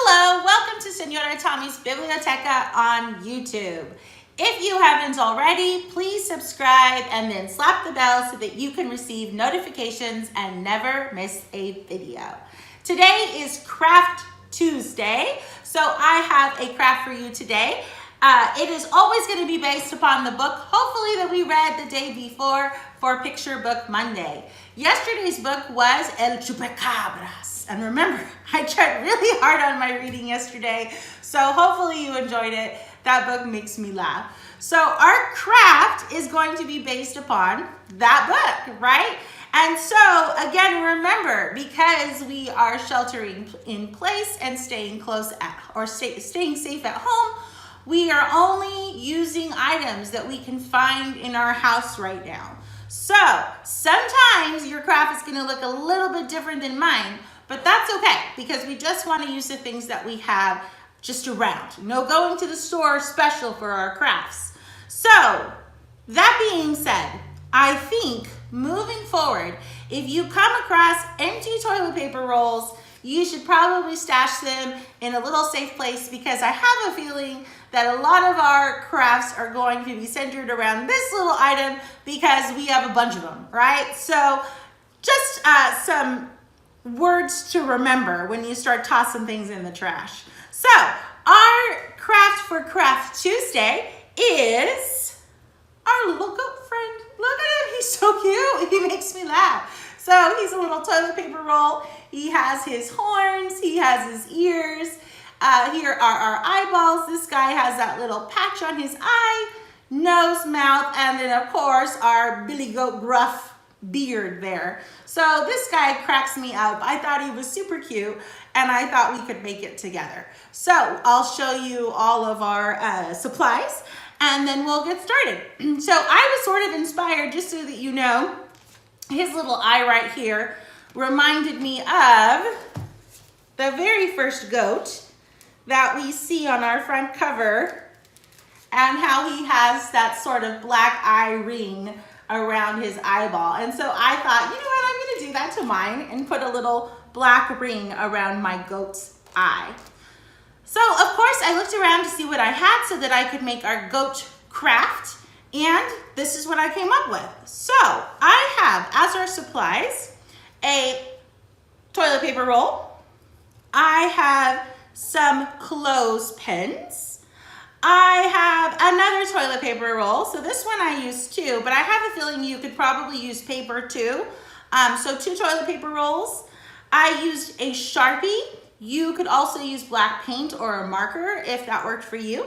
Hello, welcome to Senora Tommy's Biblioteca on YouTube. If you haven't already, please subscribe and then slap the bell so that you can receive notifications and never miss a video. Today is Craft Tuesday, so I have a craft for you today. It is always going to be based upon the book, hopefully that we read the day before for Picture Book Monday. Yesterday's book was El Chupacabras. And remember, I tried really hard on my reading yesterday, so hopefully you enjoyed it. That book makes me laugh. So our craft is going to be based upon that book, right? And so again, remember, because we are sheltering in place and staying staying safe at home, we are only using items that we can find in our house right now. So sometimes your craft is going to look a little bit different than mine, but that's okay because we just want to use the things that we have just around. No going to the store special for our crafts. So that being said, I think moving forward, if you come across empty toilet paper rolls, you should probably stash them in a little safe place because I have a feeling that a lot of our crafts are going to be centered around this little item because we have a bunch of them, right? So just some words to remember when you start tossing things in the trash. So our craft for Craft Tuesday is our little goat friend. Look at him, he's so cute. He makes me laugh. So he's a little toilet paper roll. He has his horns, he has his ears. Here are our eyeballs. This guy has that little patch on his eye, nose, mouth, and then of course our Billy Goat Gruff beard there. So this guy cracks me up. I thought he was super cute and I thought we could make it together. So I'll show you all of our supplies and then we'll get started. So I was sort of inspired, just so that you know, his little eye right here reminded me of the very first goat that we see on our front cover and how he has that sort of black eye ring around his eyeball. And so I thought, you know what, I'm gonna do that to mine and put a little black ring around my goat's eye. So of course I looked around to see what I had so that I could make our goat craft, and this is what I came up with. So I have, as our supplies, a toilet paper roll. I have some clothespins. I have another toilet paper roll. So this one I used two, but I have a feeling you could probably use paper too. So 2 toilet paper rolls. I used a Sharpie. You could also use black paint or a marker if that worked for you.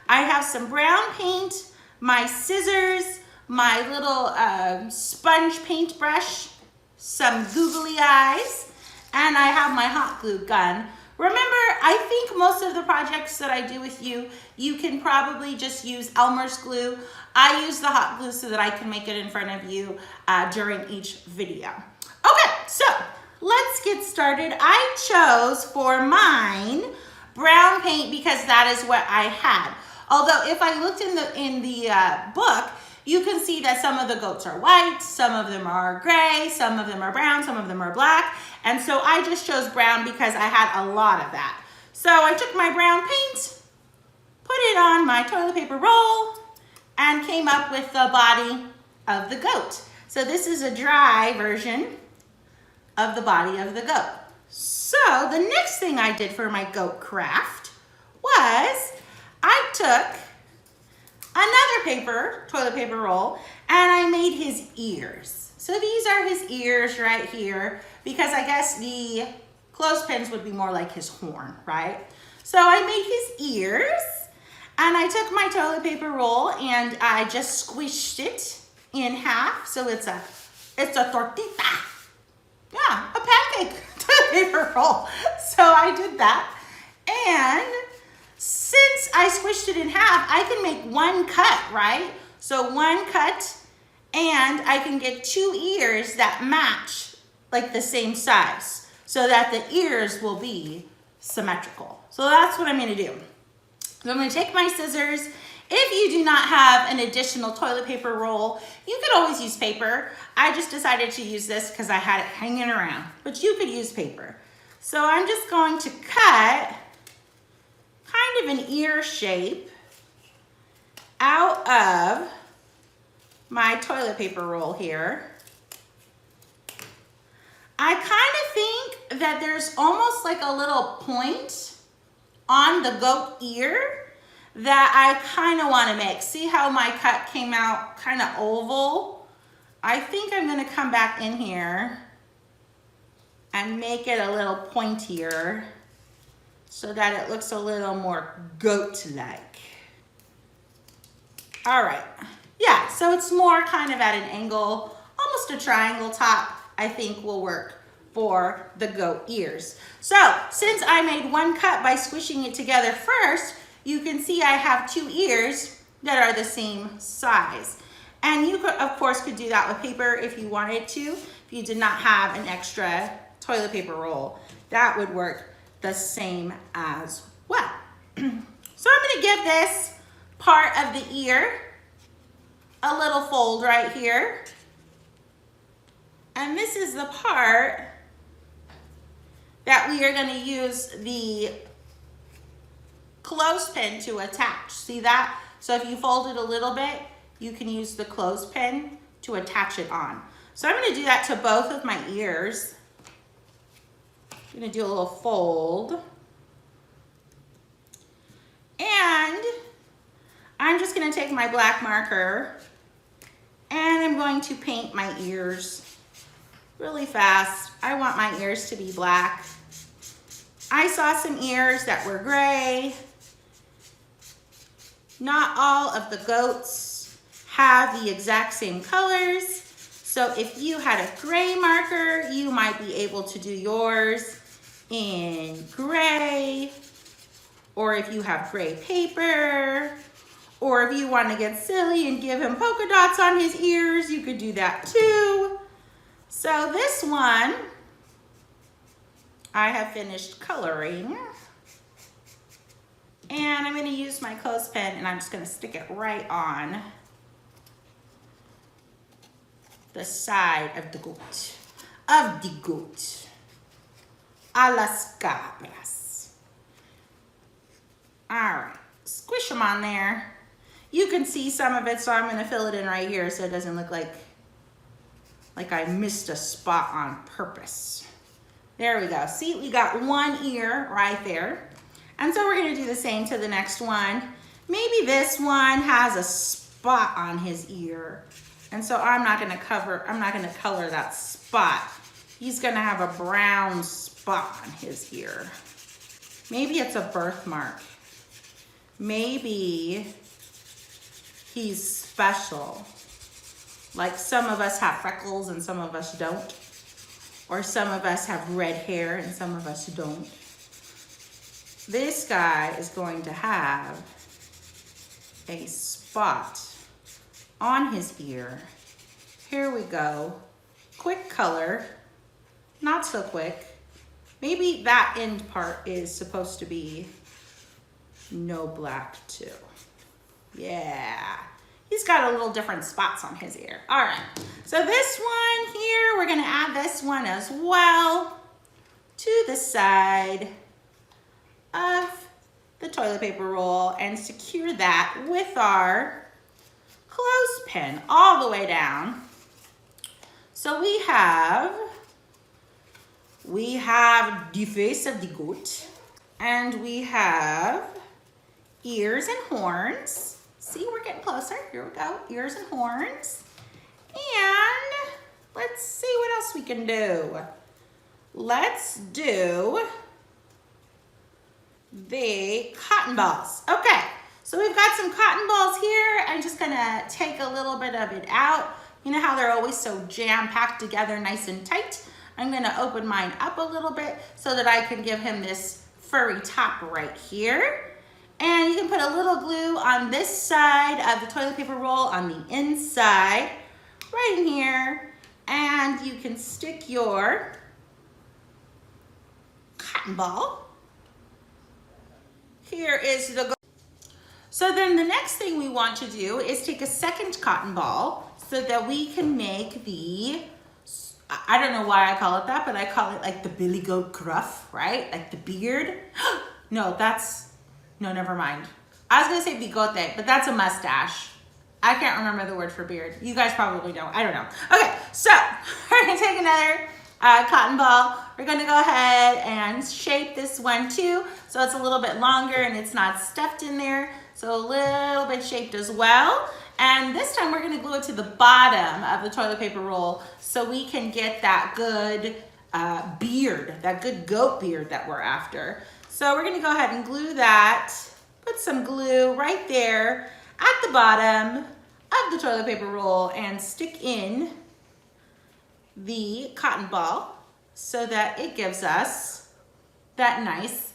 I have some brown paint, my scissors, my little sponge paintbrush, some googly eyes, and I have my hot glue gun. Remember, I think most of the projects that I do with you, you can probably just use Elmer's glue. I use the hot glue so that I can make it in front of you during each video. Okay, so let's get started. I chose for mine brown paint because that is what I had. Although if I looked in the book, you can see that some of the goats are white, some of them are gray, some of them are brown, some of them are black. And so I just chose brown because I had a lot of that. So I took my brown paint, put it on my toilet paper roll, and came up with the body of the goat. So this is a dry version of the body of the goat. So the next thing I did for my goat craft was I took another toilet paper roll, and I made his ears. So these are his ears right here, because I guess the clothespins would be more like his horn, right? So I made his ears, and I took my toilet paper roll and I just squished it in half. So it's a tortita. Yeah, a pancake toilet paper roll. So I did that. And since I squished it in half, I can make one cut, right? So one cut, and I can get 2 ears that match like the same size so that the ears will be symmetrical. So that's what I'm gonna do. So I'm gonna take my scissors. If you do not have an additional toilet paper roll, you could always use paper. I just decided to use this because I had it hanging around, but you could use paper. So I'm just going to cut of an ear shape out of my toilet paper roll here. I kind of think that there's almost like a little point on the goat ear that I kind of want to make. See how my cut came out kind of oval? I think I'm going to come back in here and make it a little pointier so that it looks a little more goat-like. All right. Yeah, so it's more kind of at an angle, almost a triangle top, I think will work for the goat ears. So since I made one cut by squishing it together first, you can see I have two ears that are the same size. And you could, of course, could do that with paper if you wanted to. If you did not have an extra toilet paper roll, that would work the same as well. So I'm gonna give this part of the ear a little fold right here. And this is the part that we are going to use the clothespin to attach. See that? So if you fold it a little bit, you can use the clothespin to attach it on. So I'm going to do that to both of my ears. I'm going to do a little fold. And I'm just going to take my black marker and I'm going to paint my ears really fast. I want my ears to be black. I saw some ears that were gray. Not all of the goats have the exact same colors. So if you had a gray marker, you might be able to do yours in gray. Or if you have gray paper, or if you want to get silly and give him polka dots on his ears, you could do that too. So this one, I have finished coloring. And I'm going to use my clothespin and I'm just going to stick it right on the side of the goat. A las cabras. All right, squish them on there. You can see some of it, so I'm going to fill it in right here so it doesn't look like I missed a spot on purpose. There we go. See, we got one ear right there. And so we're going to do the same to the next one. Maybe this one has a spot on his ear. And so I'm not going to color that spot. He's going to have a brown spot on his ear. Maybe it's a birthmark. Maybe he's special. Like some of us have freckles and some of us don't. Or some of us have red hair and some of us don't. This guy is going to have a spot on his ear. Here we go. Quick color, not so quick. Maybe that end part is supposed to be no black too. Yeah. He's got a little different spots on his ear. All right, so this one here, we're gonna add this one as well to the side of the toilet paper roll and secure that with our clothespin all the way down. So we have the face of the goat and we have ears and horns. See, we're getting closer. Here we go, ears and horns. And let's see what else we can do. Let's do the cotton balls. Okay, so we've got some cotton balls here. I'm just gonna take a little bit of it out. You know how they're always so jam-packed together, nice and tight? I'm gonna open mine up a little bit so that I can give him this furry top right here. And you can put a little glue on this side of the toilet paper roll on the inside, right in here. And you can stick your cotton ball. Here is the. So then the next thing we want to do is take a second cotton ball so that we can make the, I don't know why I call it that, but I call it like the billy goat gruff, right? Like the beard. No, that's No, never mind. I was gonna say bigote, but that's a mustache. I can't remember the word for beard. You guys probably don't. I don't know. Okay, so we're gonna take another cotton ball. We're gonna go ahead and shape this one too, so it's a little bit longer and it's not stuffed in there. So a little bit shaped as well. And this time we're gonna glue it to the bottom of the toilet paper roll so we can get that good beard, that good goat beard that we're after. So we're gonna go ahead and glue that, put some glue right there at the bottom of the toilet paper roll and stick in the cotton ball so that it gives us that nice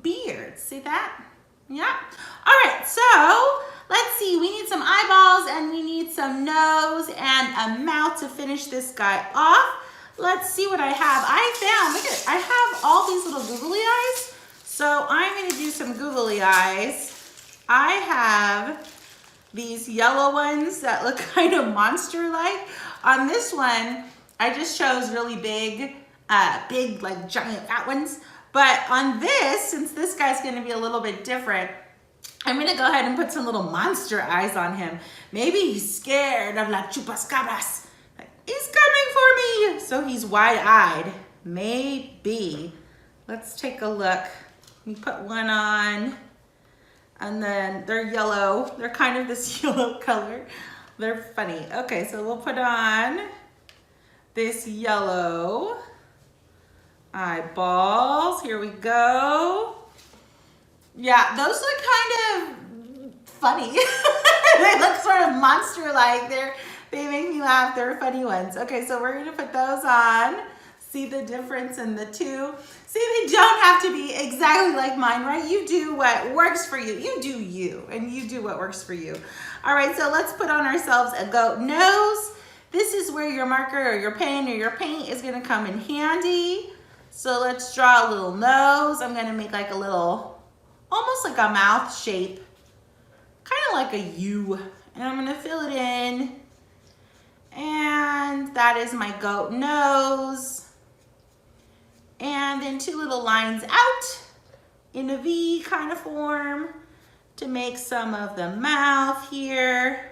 beard. See that? Yeah. All right, so let's see. We need some eyeballs and we need some nose and a mouth to finish this guy off. Let's see what I have. Look at it. I have all these little googly eyes. So I'm going to do some googly eyes. I have these yellow ones that look kind of monster-like. On this one, I just chose really big, like giant fat ones. But on this, since this guy's gonna be a little bit different, I'm gonna go ahead and put some little monster eyes on him. Maybe he's scared of las chupas cabras. He's coming for me. So he's wide-eyed, maybe. Let's take a look. Let me put one on. And then they're yellow. They're kind of this yellow color. They're funny. Okay, so we'll put on this yellow eyeballs. Here we go. Yeah, those look kind of funny. They look sort of monster-like. They make me laugh. They're funny ones. Okay, so we're gonna put those on. See the difference in the two? See, they don't have to be exactly like mine, right? You do what works for you. You do you, and you do what works for you. All right, so let's put on ourselves a goat nose. This is where your marker or your pen or your paint is gonna come in handy. So let's draw a little nose. I'm gonna make like a little, almost like a mouth shape, kind of like a U. And I'm gonna fill it in. And that is my goat nose. And then two little lines out in a V kind of form to make some of the mouth here.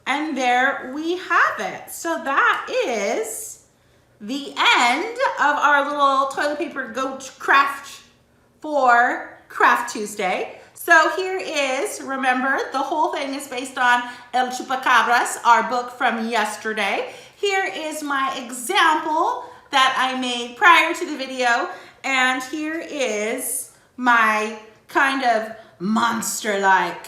And there we have it. So that is the end of our little toilet paper goat craft for Craft Tuesday. So here is, remember, the whole thing is based on El Chupacabras, our book from yesterday. Here is my example that I made prior to the video. And here is my kind of monster-like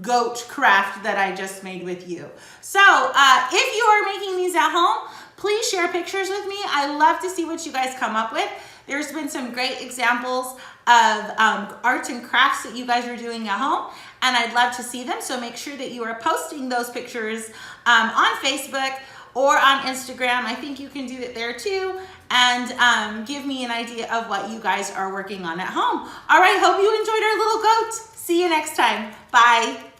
goat craft that I just made with you. So if you are making these at home, please share pictures with me. I love to see what you guys come up with. There's been some great examples of arts and crafts that you guys are doing at home, and I'd love to see them. So make sure that you are posting those pictures on Facebook or on Instagram. I think you can do it there too, and give me an idea of what you guys are working on at home. All right, hope you enjoyed our little goat. See you next time. Bye.